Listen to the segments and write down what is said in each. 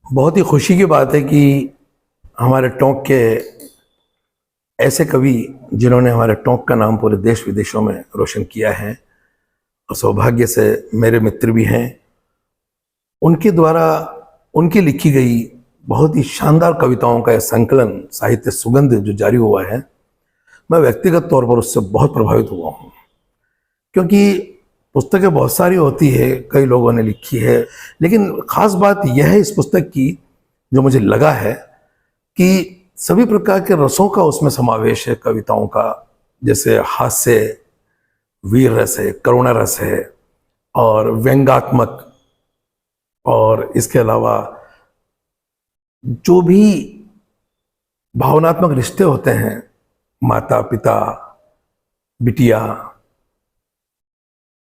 बहुत ही खुशी की बात है कि हमारे टोंक के ऐसे कवि जिन्होंने हमारे टोंक का नाम पूरे देश विदेशों में रोशन किया है और सौभाग्य से मेरे मित्र भी हैं, उनके द्वारा उनकी लिखी गई बहुत ही शानदार कविताओं का यह संकलन साहित्य सुगंध जो जारी हुआ है, मैं व्यक्तिगत तौर पर उससे बहुत प्रभावित हुआ हूँ। क्योंकि पुस्तकें बहुत सारी होती है, कई लोगों ने लिखी है, लेकिन ख़ास बात यह है इस पुस्तक की जो मुझे लगा है कि सभी प्रकार के रसों का उसमें समावेश है कविताओं का। जैसे हास्य, वीर रस है, करुणा रस है और व्यंग्यात्मक, और इसके अलावा जो भी भावनात्मक रिश्ते होते हैं, माता पिता बिटिया,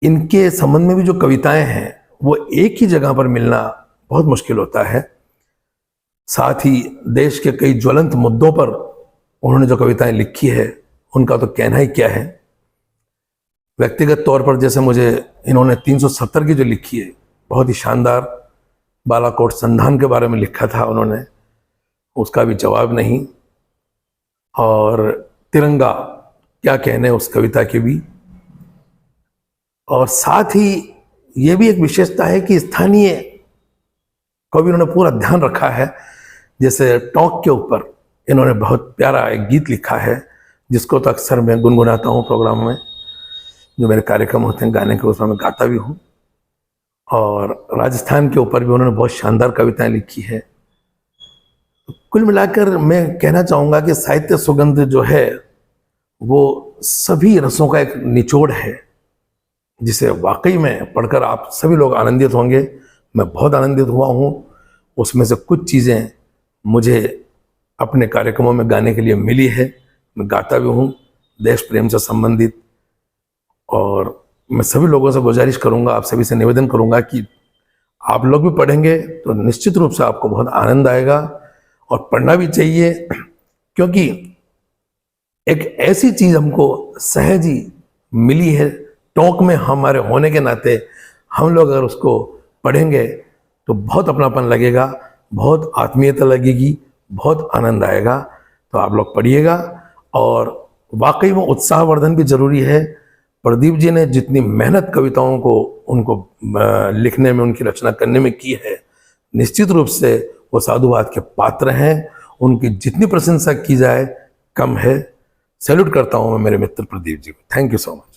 इनके संबंध में भी जो कविताएं हैं वो एक ही जगह पर मिलना बहुत मुश्किल होता है। साथ ही देश के कई ज्वलंत मुद्दों पर उन्होंने जो कविताएं लिखी है उनका तो कहना ही क्या है। व्यक्तिगत तौर पर जैसे मुझे इन्होंने 370 की जो लिखी है, बहुत ही शानदार, बालाकोट संधान के बारे में लिखा था उन्होंने, उसका भी जवाब नहीं। और तिरंगा, क्या कहने उस कविता के भी। और साथ ही ये भी एक विशेषता है कि स्थानीय कवि उन्होंने पूरा ध्यान रखा है। जैसे टोंक के ऊपर इन्होंने बहुत प्यारा एक गीत लिखा है जिसको तो अक्सर मैं गुनगुनाता हूँ प्रोग्राम में, जो मेरे कार्यक्रम होते हैं गाने के, उसमें मैं गाता भी हूँ। और राजस्थान के ऊपर भी उन्होंने बहुत शानदार कविताएं लिखी है। कुल मिलाकर मैं कहना चाहूँगा कि साहित्य सुगंध जो है वो सभी रसों का एक निचोड़ है, जिसे वाकई में पढ़कर आप सभी लोग आनंदित होंगे। मैं बहुत आनंदित हुआ हूँ। उसमें से कुछ चीज़ें मुझे अपने कार्यक्रमों में गाने के लिए मिली है, मैं गाता भी हूँ देश प्रेम से संबंधित। और मैं सभी लोगों से गुजारिश करूँगा, आप सभी से निवेदन करूँगा कि आप लोग भी पढ़ेंगे तो निश्चित रूप से आपको बहुत आनंद आएगा, और पढ़ना भी चाहिए। क्योंकि एक ऐसी चीज़ हमको सहज ही मिली है टोंक में, हमारे होने के नाते हम लोग अगर उसको पढ़ेंगे तो बहुत अपनापन लगेगा, बहुत आत्मीयता लगेगी, बहुत आनंद आएगा। तो आप लोग पढ़िएगा। और वाकई में उत्साहवर्धन भी जरूरी है। प्रदीप जी ने जितनी मेहनत कविताओं को उनको लिखने में, उनकी रचना करने में की है, निश्चित रूप से वो साधुवाद के पात्र हैं। उनकी जितनी प्रशंसा की जाए कम है। सैल्यूट करता हूँ मैं मेरे मित्र प्रदीप जी को। Thank you so much.